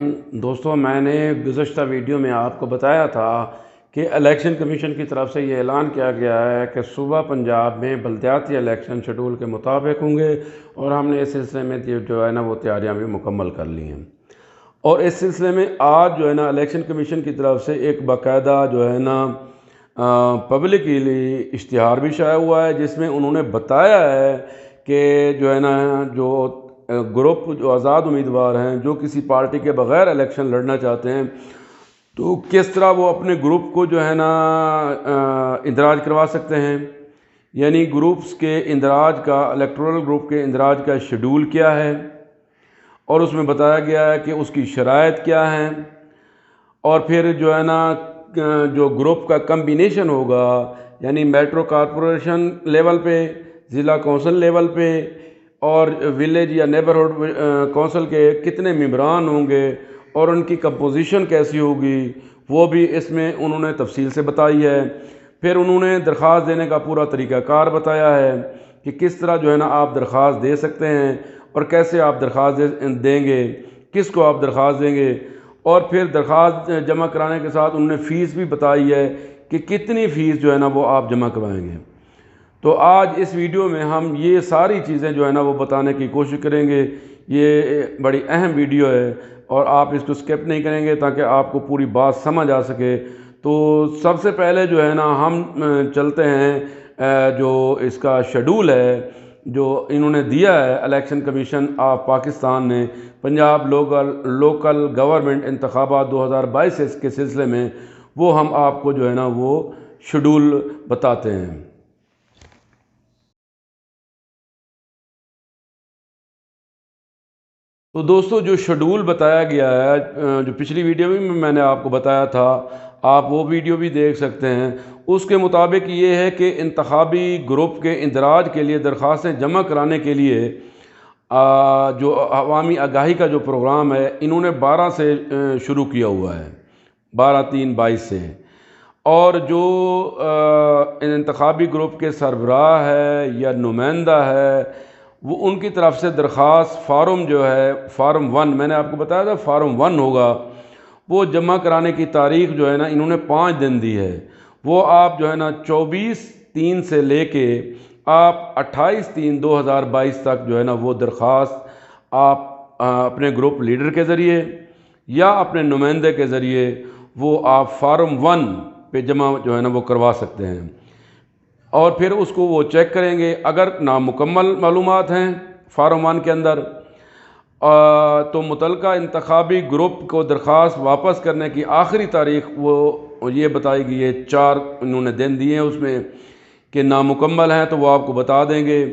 دوستوں، میں نے گزشتہ ویڈیو میں آپ کو بتایا تھا کہ الیکشن کمیشن کی طرف سے یہ اعلان کیا گیا ہے کہ صوبہ پنجاب میں بلدیاتی الیکشن شیڈول کے مطابق ہوں گے، اور ہم نے اس سلسلے میں جو ہے نا وہ تیاریاں بھی مکمل کر لی ہیں۔ اور اس سلسلے میں آج جو ہے نا الیکشن کمیشن کی طرف سے ایک باقاعدہ جو ہے نا پبلکلی اشتہار بھی شائع ہوا ہے، جس میں انہوں نے بتایا ہے کہ جو ہے نا جو گروپ جو آزاد امیدوار ہیں جو کسی پارٹی کے بغیر الیکشن لڑنا چاہتے ہیں، تو کس طرح وہ اپنے گروپ کو جو ہے نا اندراج کروا سکتے ہیں۔ یعنی گروپس کے اندراج کا، الیکٹورل گروپ کے اندراج کا شیڈول کیا ہے، اور اس میں بتایا گیا ہے کہ اس کی شرائط کیا ہیں، اور پھر جو ہے نا جو گروپ کا کمبینیشن ہوگا، یعنی میٹرو کارپوریشن لیول پہ، ضلع کونسل لیول پہ، اور ولیج یا نیبرہڈ کونسل کے کتنے ممبران ہوں گے اور ان کی کمپوزیشن کیسی ہوگی، وہ بھی اس میں انہوں نے تفصیل سے بتائی ہے۔ پھر انہوں نے درخواست دینے کا پورا طریقہ کار بتایا ہے کہ کس طرح جو ہے نا آپ درخواست دے سکتے ہیں، اور کیسے آپ درخواست دیں گے، کس کو آپ درخواست دیں گے، اور پھر درخواست جمع کرانے کے ساتھ انہوں نے فیس بھی بتائی ہے کہ کتنی فیس جو ہے نا وہ آپ جمع کروائیں گے۔ تو آج اس ویڈیو میں ہم یہ ساری چیزیں جو ہے نا وہ بتانے کی کوشش کریں گے۔ یہ بڑی اہم ویڈیو ہے اور آپ اس کو سکپ نہیں کریں گے تاکہ آپ کو پوری بات سمجھ آ سکے۔ تو سب سے پہلے جو ہے نا ہم چلتے ہیں جو اس کا شیڈول ہے جو انہوں نے دیا ہے الیکشن کمیشن آف پاکستان نے پنجاب لوکل گورنمنٹ انتخابات 2022 کے سلسلے میں، وہ ہم آپ کو جو ہے نا وہ شیڈول بتاتے ہیں۔ تو دوستو، جو شیڈول بتایا گیا ہے، جو پچھلی ویڈیو میں نے آپ کو بتایا تھا، آپ وہ ویڈیو بھی دیکھ سکتے ہیں۔ اس کے مطابق یہ ہے کہ انتخابی گروپ کے اندراج کے لیے درخواستیں جمع کرانے کے لیے جو عوامی آگاہی کا جو پروگرام ہے، انہوں نے 12 سے شروع کیا ہوا ہے، 12/3/22 سے۔ اور جو انتخابی گروپ کے سربراہ ہے یا نمائندہ ہے، وہ ان کی طرف سے درخواست فارم جو ہے، فارم 1 میں نے آپ کو بتایا تھا فارم 1 ہوگا، وہ جمع کرانے کی تاریخ جو ہے نا انہوں نے 5 دن دی ہے۔ وہ آپ جو ہے نا 24/3 سے لے کے آپ 28/3/2022 تک جو ہے نا وہ درخواست آپ اپنے گروپ لیڈر کے ذریعے یا اپنے نمائندے کے ذریعے وہ آپ فارم 1 پہ جمع جو ہے نا وہ کروا سکتے ہیں، اور پھر اس کو وہ چیک کریں گے۔ اگر نامکمل معلومات ہیں فارم 1 کے اندر تو متعلقہ انتخابی گروپ کو درخواست واپس کرنے کی آخری تاریخ وہ یہ بتائی گئی ہے، 4 انہوں نے دن دیے ہیں اس میں، کہ نامکمل ہیں تو وہ آپ کو بتا دیں گے،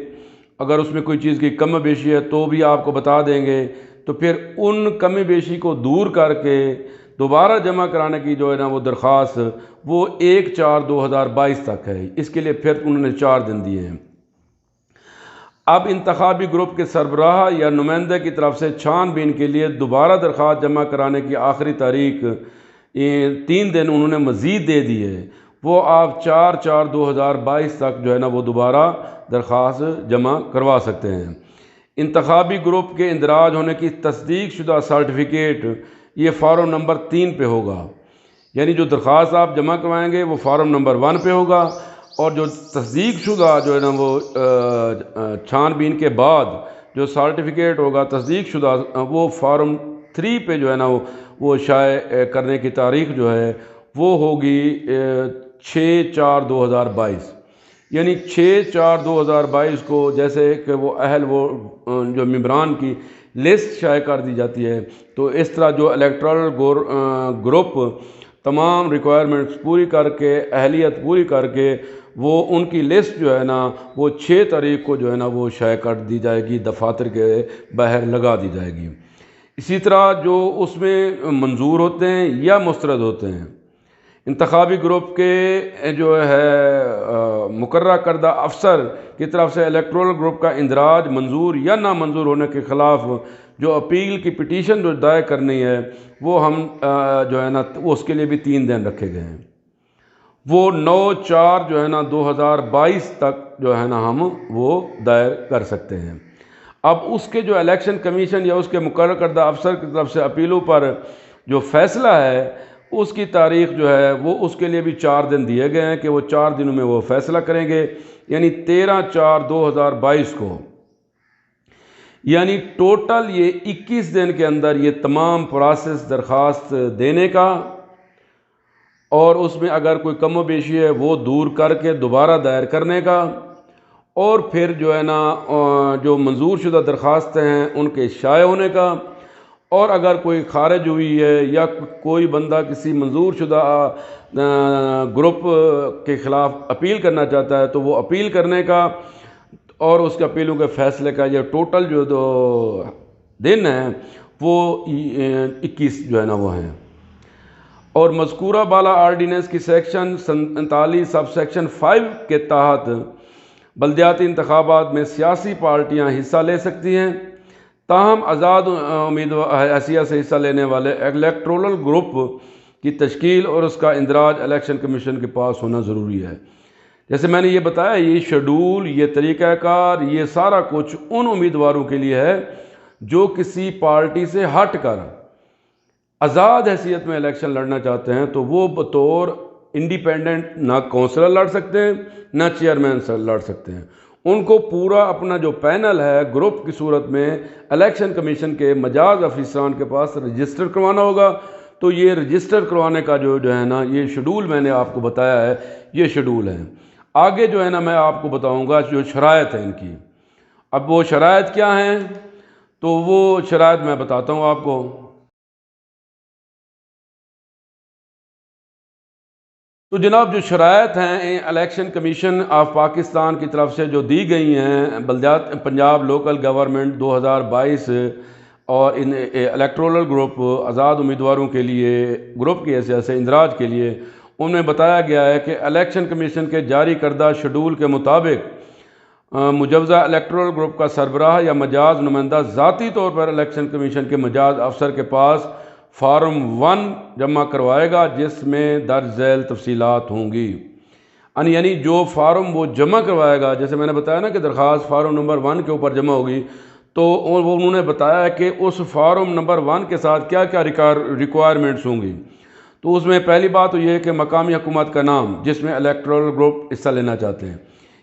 اگر اس میں کوئی چیز کی کم بیشی ہے تو بھی آپ کو بتا دیں گے۔ تو پھر ان کمی بیشی کو دور کر کے دوبارہ جمع کرانے کی جو ہے نا وہ درخواست وہ 1/4/2022 تک ہے۔ اس کے لیے پھر انہوں نے 4 دن دیے ہیں۔ اب انتخابی گروپ کے سربراہ یا نمائندے کی طرف سے چھان بین کے لیے دوبارہ درخواست جمع کرانے کی آخری تاریخ 3 دن انہوں نے مزید دے دی ہے۔ وہ آپ 4/4/2022 تک جو ہے نا وہ دوبارہ درخواست جمع کروا سکتے ہیں۔ انتخابی گروپ کے اندراج ہونے کی تصدیق شدہ سرٹیفکیٹ یہ فارم نمبر 3 پہ ہوگا، یعنی جو درخواست آپ جمع کروائیں گے وہ فارم نمبر 1 پہ ہوگا، اور جو تصدیق شدہ جو ہے نا وہ چھان بین کے بعد جو سرٹیفکیٹ ہوگا تصدیق شدہ، وہ فارم 3 پہ جو ہے نا وہ شائع کرنے کی تاریخ جو ہے وہ ہوگی 6/4/2022، یعنی 6/4/2022 کو جیسے کہ وہ جو ممبران کی لسٹ شائع کر دی جاتی ہے، تو اس طرح جو الیکٹورل گروپ تمام ریکوائرمنٹس پوری کر کے، اہلیت پوری کر کے، وہ ان کی لسٹ جو ہے نا وہ 6 تاریخ کو جو ہے نا وہ شائع کر دی جائے گی، دفاتر کے باہر لگا دی جائے گی۔ اسی طرح جو اس میں منظور ہوتے ہیں یا مسترد ہوتے ہیں، انتخابی گروپ کے جو ہے مقررہ کردہ افسر کی طرف سے الیکٹورل گروپ کا اندراج منظور یا نامنظور ہونے کے خلاف جو اپیل کی پٹیشن جو دائر کرنی ہے، وہ ہم جو ہے نا اس کے لیے بھی 3 دن رکھے گئے ہیں۔ وہ 9/4 جو ہے نا 2022 تک جو ہے نا ہم وہ دائر کر سکتے ہیں۔ اب اس کے جو الیکشن کمیشن یا اس کے مقرر کردہ افسر کی طرف سے اپیلوں پر جو فیصلہ ہے اس کی تاریخ جو ہے وہ اس کے لیے بھی 4 دن دیے گئے ہیں کہ وہ 4 دنوں میں وہ فیصلہ کریں گے، یعنی 13/4/2022 کو، یعنی ٹوٹل یہ 21 دن کے اندر یہ تمام پروسیس درخواست دینے کا، اور اس میں اگر کوئی کم و بیشی ہے وہ دور کر کے دوبارہ دائر کرنے کا، اور پھر جو ہے نا جو منظور شدہ درخواستیں ہیں ان کے شائع ہونے کا، اور اگر کوئی خارج ہوئی ہے یا کوئی بندہ کسی منظور شدہ گروپ کے خلاف اپیل کرنا چاہتا ہے تو وہ اپیل کرنے کا، اور اس کے اپیلوں کے فیصلے کا یہ ٹوٹل جو دن ہیں وہ 21 جو ہے نا وہ ہیں۔ اور مذکورہ بالا آرڈیننس کی سیکشن 47 سب سیکشن 5 کے تحت بلدیاتی انتخابات میں سیاسی پارٹیاں حصہ لے سکتی ہیں، تاہم آزاد امیدوار حیثیت سے حصہ لینے والے الیکٹورل گروپ کی تشکیل اور اس کا اندراج الیکشن کمیشن کے پاس ہونا ضروری ہے۔ جیسے میں نے یہ بتایا، یہ شیڈول، یہ طریقہ کار، یہ سارا کچھ ان امیدواروں کے لیے ہے جو کسی پارٹی سے ہٹ کر آزاد حیثیت میں الیکشن لڑنا چاہتے ہیں، تو وہ بطور انڈیپینڈنٹ نہ کونسلر لڑ سکتے ہیں نہ چیئرمین سے لڑ سکتے ہیں۔ ان کو پورا اپنا جو پینل ہے گروپ کی صورت میں الیکشن کمیشن کے مجاز افسران کے پاس رجسٹر کروانا ہوگا۔ تو یہ رجسٹر کروانے کا جو ہے نا یہ شیڈول میں نے آپ کو بتایا ہے، یہ شیڈول ہے۔ آگے جو ہے نا میں آپ کو بتاؤں گا جو شرائط ہیں ان کی۔ اب وہ شرائط کیا ہیں تو وہ شرائط میں بتاتا ہوں آپ کو۔ تو جناب جو شرائط ہیں الیکشن کمیشن آف پاکستان کی طرف سے جو دی گئی ہیں بلدیات پنجاب لوکل گورنمنٹ 2022 اور ان الیکٹورل گروپ آزاد امیدواروں کے لیے گروپ کی حیثیت سے اندراج کے لیے، ان میں بتایا گیا ہے کہ الیکشن کمیشن کے جاری کردہ شیڈول کے مطابق مجوزہ الیکٹورل گروپ کا سربراہ یا مجاز نمائندہ ذاتی طور پر الیکشن کمیشن کے مجاز افسر کے پاس فارم 1 جمع کروائے گا جس میں درج ذیل تفصیلات ہوں گی۔ یعنی جو فارم وہ جمع کروائے گا، جیسے میں نے بتایا نا کہ درخواست فارم نمبر 1 کے اوپر جمع ہوگی، تو وہ انہوں نے بتایا کہ اس فارم نمبر 1 کے ساتھ کیا کیا ریکوائرمنٹس ہوں گی۔ تو اس میں پہلی بات تو یہ ہے کہ مقامی حکومت کا نام جس میں الیکٹورل گروپ حصہ لینا چاہتے ہیں،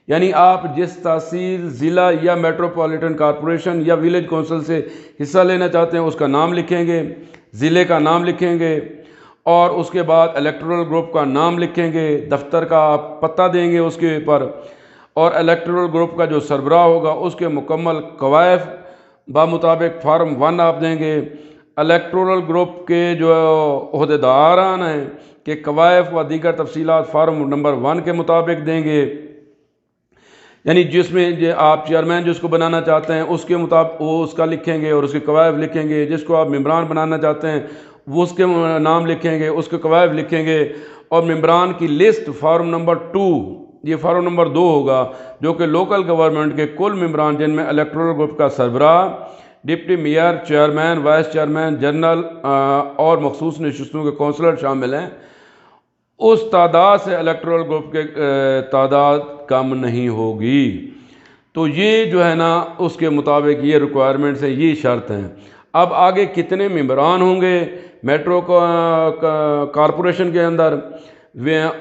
یعنی آپ جس تحصیل، ضلع یا میٹروپولیٹن کارپوریشن یا ولیج کونسل سے حصہ لینا چاہتے ہیں اس کا نام لکھیں گے، ضلع کا نام لکھیں گے، اور اس کے بعد الیکٹورل گروپ کا نام لکھیں گے، دفتر کا آپ پتہ دیں گے اس کے اوپر، اور الیکٹورل گروپ کا جو سربراہ ہوگا اس کے مکمل کوائف بمطابق فارم 1 آپ دیں گے۔ الیکٹورل گروپ کے جو عہدیداران ہیں کہ کوائف و دیگر تفصیلات فارم نمبر 1 کے مطابق دیں گے، یعنی جس میں آپ چیئرمین جس کو بنانا چاہتے ہیں اس کے مطابق وہ اس کا لکھیں گے اور اس کے کوائف لکھیں گے، جس کو آپ ممبران بنانا چاہتے ہیں وہ اس کے نام لکھیں گے، اس کے کوائف لکھیں گے، اور ممبران کی لسٹ فارم نمبر 2، یہ فارم نمبر 2 ہوگا، جو کہ لوکل گورنمنٹ کے کل ممبران جن میں الیکٹورل گروپ کا سربراہ، deputy mayor, chairman, vice chairman, general اور مخصوص نشستوں کے کونسلر شامل ہیں، اس تعداد سے الیکٹورل گروپ کے تعداد کم نہیں ہوگی۔ تو یہ جو ہے نا اس کے مطابق یہ ریکوائرمنٹس ہیں، یہ شرط ہیں۔ اب آگے کتنے ممبران ہوں گے میٹرو کارپوریشن کے اندر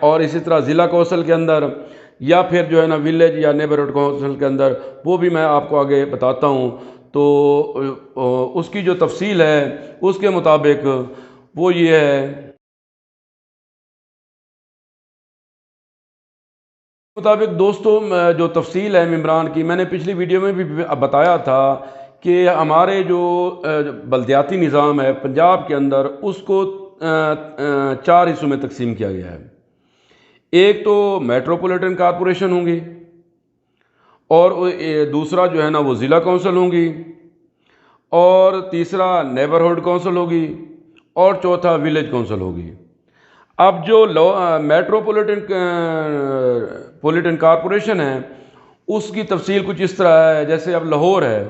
اور اسی طرح ضلع کونسل کے اندر، یا پھر جو ہے نا ولیج یا نیبرہڈ کونسل کے اندر، وہ بھی میں آپ کو آگے بتاتا ہوں۔ تو اس کی جو تفصیل ہے اس کے مطابق وہ یہ ہے، مطابق دوستو جو تفصیل ہے ممبران کی، میں نے پچھلی ویڈیو میں بھی بتایا تھا کہ ہمارے جو بلدیاتی نظام ہے پنجاب کے اندر اس کو 4 حصوں میں تقسیم کیا گیا ہے۔ ایک تو میٹروپولیٹن کارپوریشن ہوں گی، اور دوسرا جو ہے نا وہ ضلع کونسل ہوں گی، اور تیسرا نیبرہڈ کونسل ہوگی، اور چوتھا ولیج کونسل ہوگی۔ اب جو میٹروپولیٹن کارپوریشن ہے اس کی تفصیل کچھ اس طرح ہے، جیسے اب لاہور ہے،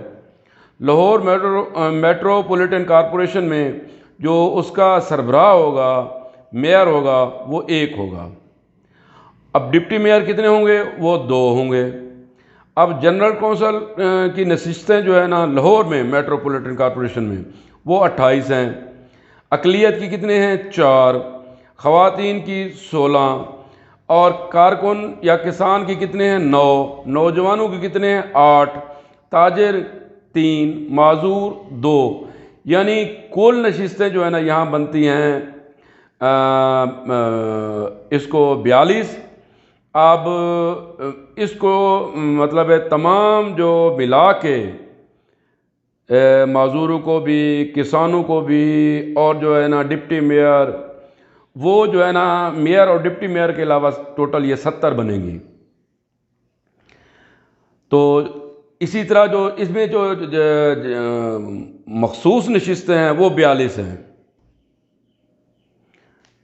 لاہور میٹروپولیٹن کارپوریشن میں جو اس کا سربراہ ہوگا، میئر ہوگا، وہ 1 ہوگا۔ اب ڈپٹی میئر کتنے ہوں گے؟ وہ 2 ہوں گے۔ اب جنرل کونسل کی نشستیں جو ہے نا لاہور میں میٹروپولیٹن کارپوریشن میں وہ 28 ہیں، اقلیت کی کتنے ہیں 4، خواتین کی 16، اور کارکن یا کسان کی کتنے ہیں 9، نوجوانوں کی کتنے ہیں 8، تاجر 3، معذور 2، یعنی کل نشستیں جو ہے نا یہاں بنتی ہیں اس کو 42۔ اب اس کو مطلب ہے تمام جو ملا کے معذوروں کو بھی، کسانوں کو بھی، اور جو ہے نا ڈپٹی میئر، وہ جو ہے نا میئر اور ڈپٹی میئر کے علاوہ ٹوٹل یہ 70 بنیں گی۔ تو اسی طرح جو اس میں جو مخصوص نشستیں ہیں وہ 42 ہیں۔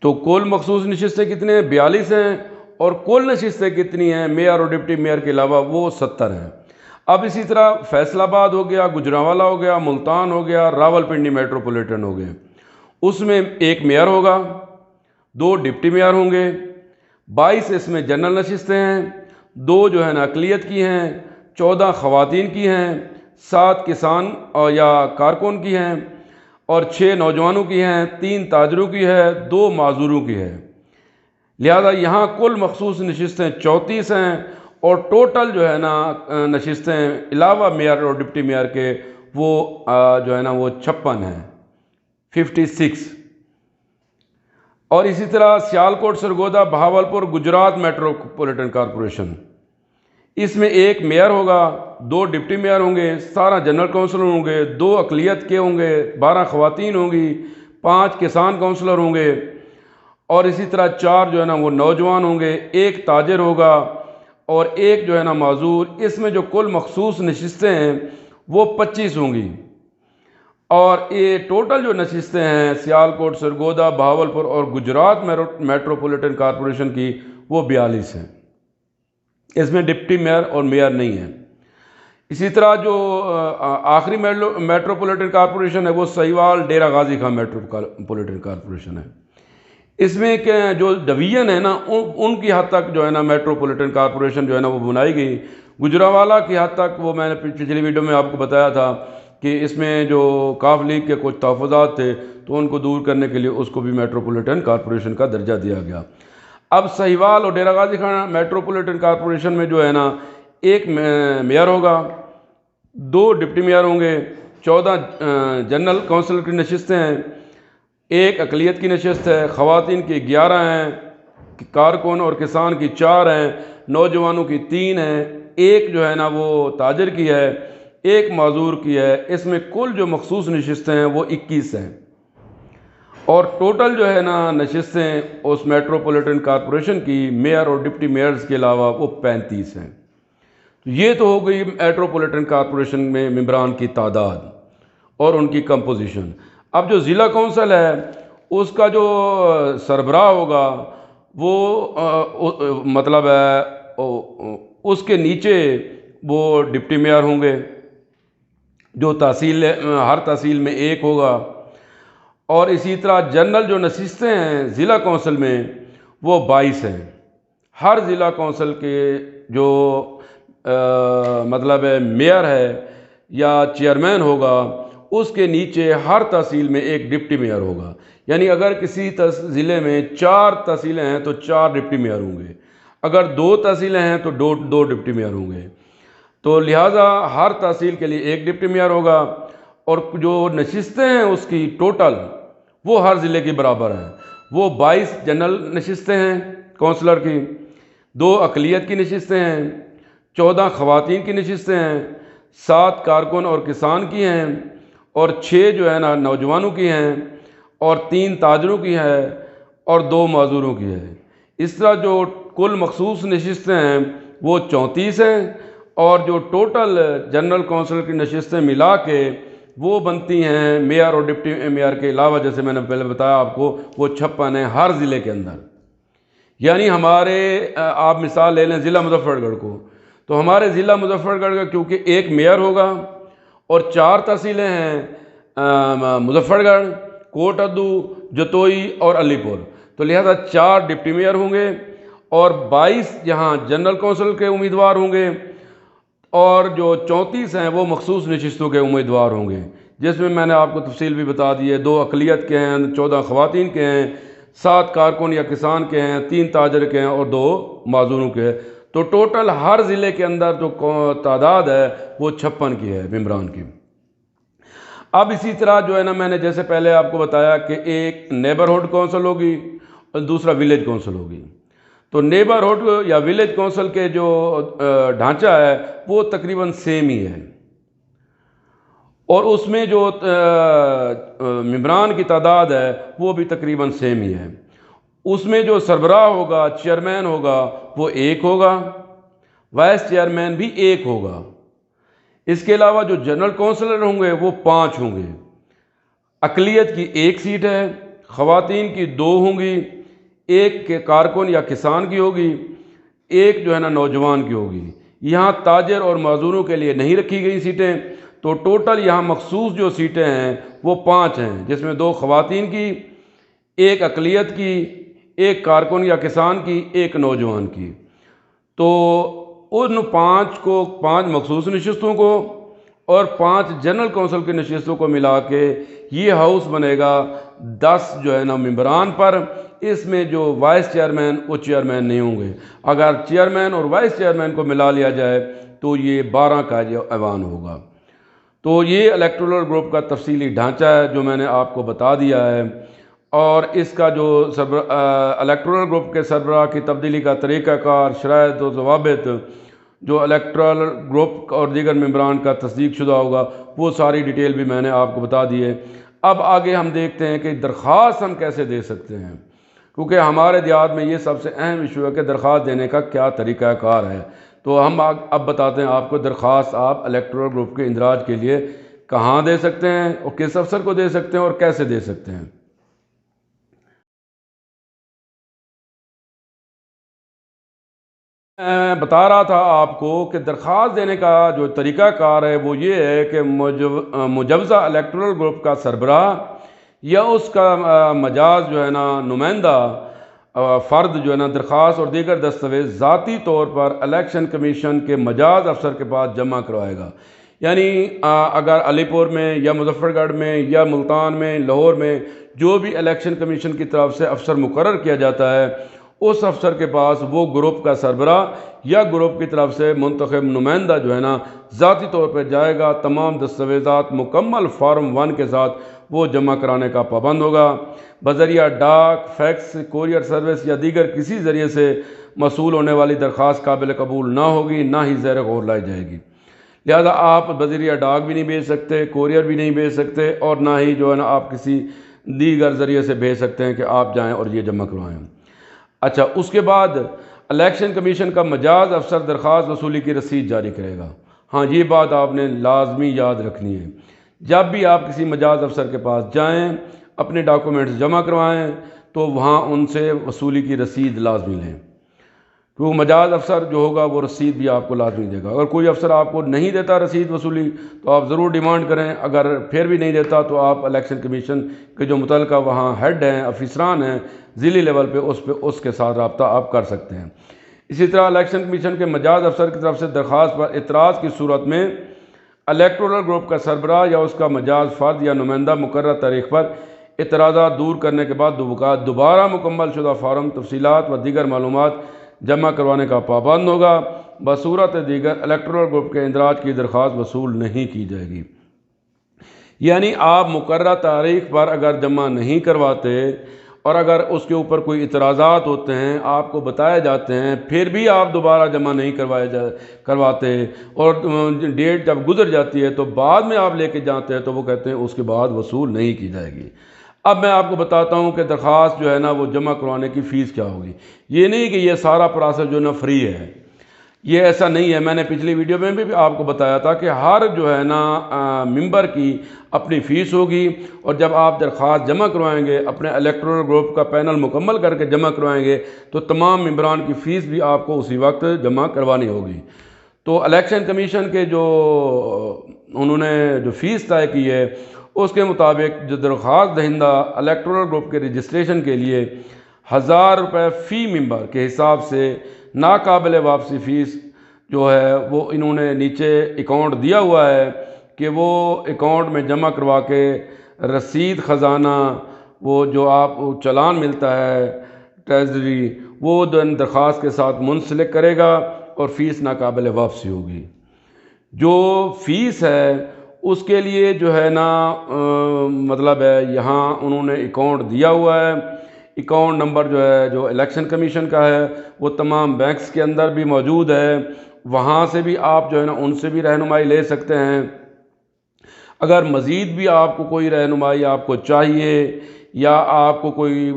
تو کل مخصوص نشستیں کتنے ہیں 42 ہیں، اور کل نشستیں کتنی ہیں میئر اور ڈپٹی میئر کے علاوہ وہ 70 ہیں۔ اب اسی طرح فیصل آباد ہو گیا، گجرانوالہ ہو گیا، ملتان ہو گیا، راولپنڈی میٹروپولیٹن ہو گئے، اس میں ایک میئر ہوگا، 2 ڈپٹی میئر ہوں گے، 22 اس میں جنرل نشستیں ہیں، 2 جو ہے نا اقلیت کی ہیں، 14 خواتین کی ہیں، 7 کسان اور یا کارکن کی ہیں، اور 6 نوجوانوں کی ہیں، 3 تاجروں کی ہے، 2 معذوروں کی ہے۔ لہذا یہاں کل مخصوص نشستیں 34 ہیں، اور ٹوٹل جو ہے نا نشستیں علاوہ میئر اور ڈپٹی میئر کے وہ جو ہے نا وہ 56 ہیں، 56۔ اور اسی طرح سیالکوٹ، سرگودا، بہاولپور، گجرات میٹروپولیٹن کارپوریشن، اس میں ایک میئر ہوگا، 2 ڈپٹی میئر ہوں گے، 17 جنرل کونسلر ہوں گے، 2 اقلیت کے ہوں گے، 12 خواتین ہوں گی، 5 کسان کونسلر ہوں گے، اور اسی طرح 4 جو ہے نا وہ نوجوان ہوں گے، 1 تاجر ہوگا، اور 1 جو ہے نا معذور۔ اس میں جو کل مخصوص نشستیں ہیں وہ 25 ہوں گی، اور یہ ٹوٹل جو نشستیں ہیں سیالکوٹ، سرگودا، بہاولپور اور گجرات میٹروپولیٹن کارپوریشن کی وہ 42 ہیں۔ اس میں ڈپٹی میئر اور میئر نہیں ہے۔ اسی طرح جو آخری میٹروپولیٹن کارپوریشن ہے وہ سہیوال ڈیرہ غازی خان میٹروپولیٹن کارپوریشن ہے۔ اس میں کہ جو ڈویژن ہے نا ان کی حد تک جو ہے نا میٹروپولیٹن کارپوریشن جو ہے نا وہ بنائی گئی۔ گجرانوالہ کی حد تک وہ میں نے پچھلی ویڈیو میں آپ کو بتایا تھا کہ اس میں جو کاف لیگ کے کچھ تحفظات تھے تو ان کو دور کرنے کے لیے اس کو بھی میٹروپولیٹن کارپوریشن کا درجہ دیا گیا۔ اب سہیوال اور ڈیرہ غازی خان میٹروپولیٹن کارپوریشن میں جو ہے نا ایک میئر ہوگا، 2 ڈپٹی میئر ہوں گے، 14 جنرل کونسل کی نشستیں ہیں، 1 اقلیت کی نشست ہے، خواتین کی 11 ہیں، کارکن اور کسان کی 4 ہیں، نوجوانوں کی 3 ہیں، 1 جو ہے نا وہ تاجر کی ہے، 1 معذور کی ہے۔ اس میں کل جو مخصوص نشستیں ہیں وہ 21 ہیں، اور ٹوٹل جو ہے نا نشستیں اس میٹروپولیٹن کارپوریشن کی میئر اور ڈپٹی میئرز کے علاوہ وہ 35 ہیں۔ یہ تو ہو گئی میٹروپولیٹن کارپوریشن میں ممبران کی تعداد اور ان کی کمپوزیشن۔ اب جو ضلع کونسل ہے اس کا جو سربراہ ہوگا وہ مطلب ہے اس کے نیچے وہ ڈپٹی میئر ہوں گے، جو ہر تحصیل میں 1 ہوگا، اور اسی طرح جنرل جو نشستیں ہیں ضلع کونسل میں وہ 22 ہیں۔ ہر ضلع کونسل کے جو مطلب ہے میئر ہے یا چیئرمین ہوگا اس کے نیچے ہر تحصیل میں 1 ڈپٹی میئر ہوگا، یعنی اگر کسی ضلع میں 4 تحصیلیں ہیں تو 4 ڈپٹی میئر ہوں گے، اگر 2 تحصیلیں ہیں تو 2 ڈپٹی میئر ہوں گے۔ تو لہٰذا ہر تحصیل کے لیے 1 ڈپٹی میئر ہوگا، اور جو نشستیں ہیں اس کی ٹوٹل وہ ہر ضلع کی برابر ہیں۔ وہ 22 جنرل نشستیں ہیں کونسلر کی، 2 اقلیت کی نشستیں ہیں، 14 خواتین کی نشستیں ہیں، 7 کارکن اور کسان کی ہیں، اور 6 جو ہے نا نوجوانوں کی ہیں، اور 3 تاجروں کی ہے، اور 2 معذوروں کی ہے۔ اس طرح جو کل مخصوص نشستیں ہیں وہ 34 ہیں، اور جو ٹوٹل جنرل کونسل کی نشستیں ملا کے وہ بنتی ہیں میئر اور ڈپٹی میئر کے علاوہ، جیسے میں نے پہلے بتایا آپ کو، وہ 56 ہیں ہر ضلع کے اندر۔ یعنی ہمارے آپ مثال لے لیں ضلع مظفر گڑھ کو، تو ہمارے ضلع مظفر گڑھ کا کیونکہ 1 میئر ہوگا اور 4 تحصیلیں ہیں، مظفر گڑھ، کوٹ ادو، جتوئی اور علی پور، تو لہذا 4 ڈپٹی میئر ہوں گے، اور 22 یہاں جنرل کونسل کے امیدوار ہوں گے، اور جو 34 ہیں وہ مخصوص نشستوں کے امیدوار ہوں گے، جس میں نے آپ کو تفصیل بھی بتا دی ہے، 2 اقلیت کے ہیں، 14 خواتین کے ہیں، 7 کارکن یا کسان کے ہیں، 3 تاجر کے ہیں اور 2 معذوروں کے ہیں۔ تو ٹوٹل ہر ضلع کے اندر جو تعداد ہے وہ 56 کی ہے ممبران کی۔ اب اسی طرح جو ہے نا، میں نے جیسے پہلے آپ کو بتایا کہ ایک نیبرہڈ کونسل ہوگی اور دوسرا ولیج کونسل ہوگی۔ تو نیبرہڈ یا ولیج کونسل کے جو ڈھانچہ ہے وہ تقریباً سیم ہی ہے، اور اس میں جو ممبران کی تعداد ہے وہ بھی تقریباً سیم ہی ہے۔ اس میں جو سربراہ ہوگا، چیئرمین ہوگا، وہ 1 ہوگا، وائس چیئرمین بھی 1 ہوگا۔ اس کے علاوہ جو جنرل کونسلر ہوں گے وہ 5 ہوں گے۔ اقلیت کی 1 سیٹ ہے، خواتین کی 2 ہوں گی، 1 کے کارکن یا کسان کی ہوگی، 1 جو ہے نا نوجوان کی ہوگی۔ یہاں تاجر اور معذوروں کے لیے نہیں رکھی گئی سیٹیں، تو ٹوٹل یہاں مخصوص جو سیٹیں ہیں وہ 5 ہیں، جس میں 2 خواتین کی، 1 اقلیت کی، 1 کارکن یا کسان کی، 1 نوجوان کی۔ تو ان 5 مخصوص نشستوں کو اور 5 جنرل کونسل کی نشستوں کو ملا کے یہ ہاؤس بنے گا 10 جو ہے نا ممبران پر۔ اس میں جو وائس چیئرمین وہ چیئرمین نہیں ہوں گے۔ اگر چیئرمین اور وائس چیئرمین کو ملا لیا جائے تو یہ 12 کا ایوان ہوگا۔ تو یہ الیکٹورل گروپ کا تفصیلی ڈھانچہ ہے جو میں نے آپ کو بتا دیا ہے، اور اس کا جو الیکٹورل گروپ کے سربراہ کی تبدیلی کا طریقہ کار، شرائط و ضوابط، جو الیکٹورل گروپ اور دیگر ممبران کا تصدیق شدہ ہوگا، وہ ساری ڈیٹیل بھی میں نے آپ کو بتا دی ہے۔ اب آگے ہم دیکھتے ہیں کہ درخواست ہم کیسے دے سکتے ہیں، کیونکہ ہمارے دیہات میں یہ سب سے اہم ایشو ہے کہ درخواست دینے کا کیا طریقہ کار ہے۔ تو ہم اب بتاتے ہیں آپ کو درخواست آپ الیکٹورل گروپ کے اندراج کے لیے کہاں دے سکتے ہیں، اور کس افسر کو دے سکتے ہیں، اور کیسے دے سکتے ہیں۔ میں بتا رہا تھا آپ کو کہ درخواست دینے کا جو طریقہ کار ہے وہ یہ ہے کہ مجوزہ الیکٹورل گروپ کا سربراہ یا اس کا مجاز جو ہے نا نمائندہ فرد جو ہے نا درخواست اور دیگر دستاویز ذاتی طور پر الیکشن کمیشن کے مجاز افسر کے پاس جمع کروائے گا۔ یعنی اگر علی پور میں یا مظفر گڑھ میں یا ملتان میں، لاہور میں جو بھی الیکشن کمیشن کی طرف سے افسر مقرر کیا جاتا ہے، اس افسر کے پاس وہ گروپ کا سربراہ یا گروپ کی طرف سے منتخب نمائندہ جو ہے نا ذاتی طور پہ جائے گا، تمام دستاویزات مکمل فارم 1 کے ساتھ وہ جمع کرانے کا پابند ہوگا۔ بذریعہ ڈاک، فیکس، کوریئر سروس یا دیگر کسی ذریعے سے موصول ہونے والی درخواست قابل قبول نہ ہوگی، نہ ہی زیر غور لائی جائے گی۔ لہذا آپ بذریعہ ڈاک بھی نہیں بھیج سکتے، کوریئر بھی نہیں بھیج سکتے، اور نہ ہی جو ہے نا آپ کسی دیگر ذریعے سے بھیج سکتے ہیں کہ آپ جائیں اور یہ جمع کروائیں۔ اچھا، اس کے بعد الیکشن کمیشن کا مجاز افسر درخواست وصولی کی رسید جاری کرے گا۔ ہاں، یہ بات آپ نے لازمی یاد رکھنی ہے۔ جب بھی آپ کسی مجاز افسر کے پاس جائیں، اپنے ڈاکومنٹس جمع کروائیں، تو وہاں ان سے وصولی کی رسید لازمی لیں، کیونکہ مجاز افسر جو ہوگا وہ رسید بھی آپ کو لازمی دے گا۔ اگر کوئی افسر آپ کو نہیں دیتا رسید وصولی تو آپ ضرور ڈیمانڈ کریں، اگر پھر بھی نہیں دیتا تو آپ الیکشن کمیشن کے جو متعلقہ وہاں ہیڈ ہیں، افسران ہیں ضلعی لیول پہ، اس کے ساتھ رابطہ آپ کر سکتے ہیں۔ اسی طرح الیکشن کمیشن کے مجاز افسر کی طرف سے درخواست پر اعتراض کی صورت میں الیکٹورل گروپ کا سربراہ یا اس کا مجاز فرد یا نمائندہ مقررہ تاریخ پر اعتراضات دور کرنے کے بعد دوبارہ مکمل شدہ فارم، تفصیلات و دیگر معلومات جمع کروانے کا پابند ہوگا۔ بصورت دیگر الیکٹورل گروپ کے اندراج کی درخواست وصول نہیں کی جائے گی۔ یعنی آپ مقررہ تاریخ پر اگر جمع نہیں کرواتے اور اگر اس کے اوپر کوئی اعتراضات ہوتے ہیں، آپ کو بتائے جاتے ہیں، پھر بھی آپ دوبارہ جمع نہیں کرواتے اور ڈیٹ جب گزر جاتی ہے تو بعد میں آپ لے کے جاتے ہیں، تو وہ کہتے ہیں اس کے بعد وصول نہیں کی جائے گی۔ اب میں آپ کو بتاتا ہوں کہ درخواست جو ہے نا وہ جمع کروانے کی فیس کیا ہوگی۔ یہ نہیں کہ یہ سارا پروسیس جو ہے نا فری ہے، یہ ایسا نہیں ہے۔ میں نے پچھلی ویڈیو میں بھی آپ کو بتایا تھا کہ ہر جو ہے نا ممبر کی اپنی فیس ہوگی، اور جب آپ درخواست جمع کروائیں گے، اپنے الیکٹورل گروپ کا پینل مکمل کر کے جمع کروائیں گے، تو تمام ممبران کی فیس بھی آپ کو اسی وقت جمع کروانی ہوگی۔ تو الیکشن کمیشن کے جو انہوں نے جو فیس طے کی ہے، اس کے مطابق جو درخواست دہندہ الیکٹورل گروپ کے رجسٹریشن کے لیے 1000 روپے فی ممبر کے حساب سے ناقابل واپسی فیس جو ہے وہ انہوں نے نیچے اکاؤنٹ دیا ہوا ہے کہ وہ اکاؤنٹ میں جمع کروا کے رسید خزانہ وہ جو آپ چلان ملتا ہے ٹریزری وہ درخواست کے ساتھ منسلک کرے گا اور فیس ناقابل واپسی ہوگی۔ جو فیس ہے اس کے لیے جو ہے نا مطلب ہے یہاں انہوں نے اکاؤنٹ دیا ہوا ہے، اکاؤنٹ نمبر جو ہے جو الیکشن کمیشن کا ہے وہ تمام بینکس کے اندر بھی موجود ہے، وہاں سے بھی آپ جو ہے نا ان سے بھی رہنمائی لے سکتے ہیں۔ اگر مزید بھی آپ کو کوئی رہنمائی آپ کو چاہیے یا آپ کو کوئی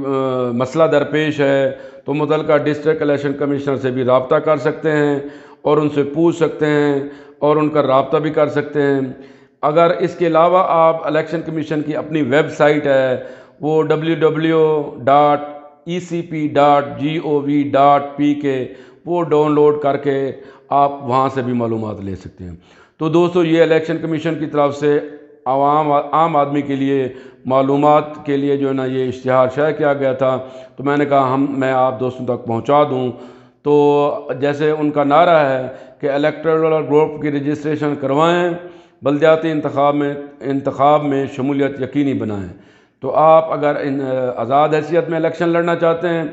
مسئلہ درپیش ہے تو متعلقہ ڈسٹرکٹ الیکشن کمشنر سے بھی رابطہ کر سکتے ہیں اور ان سے پوچھ سکتے ہیں اور ان کا رابطہ بھی کر سکتے ہیں۔ اگر اس کے علاوہ آپ الیکشن کمیشن کی اپنی ویب سائٹ ہے وہ www.ecp.gov.pk وہ ڈاؤن لوڈ کر کے آپ وہاں سے بھی معلومات لے سکتے ہیں۔ تو دوستو یہ الیکشن کمیشن کی طرف سے عام آدمی کے لیے معلومات کے لیے جو ہے نا یہ اشتہار شائع کیا گیا تھا، تو میں نے کہا میں آپ دوستوں تک پہنچا دوں۔ تو جیسے ان کا نعرہ ہے کہ الیکٹورل گروپ کی رجسٹریشن کروائیں، بلدیاتی انتخاب میں شمولیت یقینی بنائیں۔ تو آپ اگر آزاد حیثیت میں الیکشن لڑنا چاہتے ہیں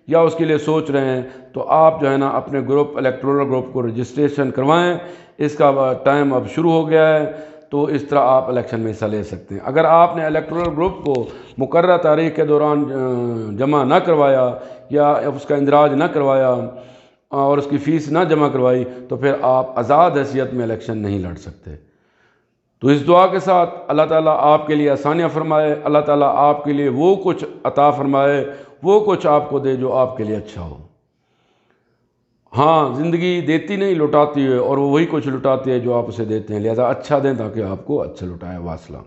یا اس کے لیے سوچ رہے ہیں تو آپ جو ہے نا اپنے الیکٹورل گروپ کو رجسٹریشن کروائیں، اس کا ٹائم اب شروع ہو گیا ہے، تو اس طرح آپ الیکشن میں حصہ لے سکتے ہیں۔ اگر آپ نے الیکٹورل گروپ کو مقررہ تاریخ کے دوران جمع نہ کروایا یا اس کا اندراج نہ کروایا اور اس کی فیس نہ جمع کروائی تو پھر آپ آزاد حیثیت میں الیکشن نہیں لڑ سکتے۔ تو اس دعا کے ساتھ اللہ تعالیٰ آپ کے لیے آسانیاں فرمائے، اللہ تعالیٰ آپ کے لیے وہ کچھ عطا فرمائے، وہ کچھ آپ کو دے جو آپ کے لیے اچھا ہو۔ ہاں زندگی دیتی نہیں لٹاتی ہے، اور وہی کچھ لٹاتی ہے جو آپ اسے دیتے ہیں، لہذا اچھا دیں تاکہ آپ کو اچھا لٹائے۔ واصلہ۔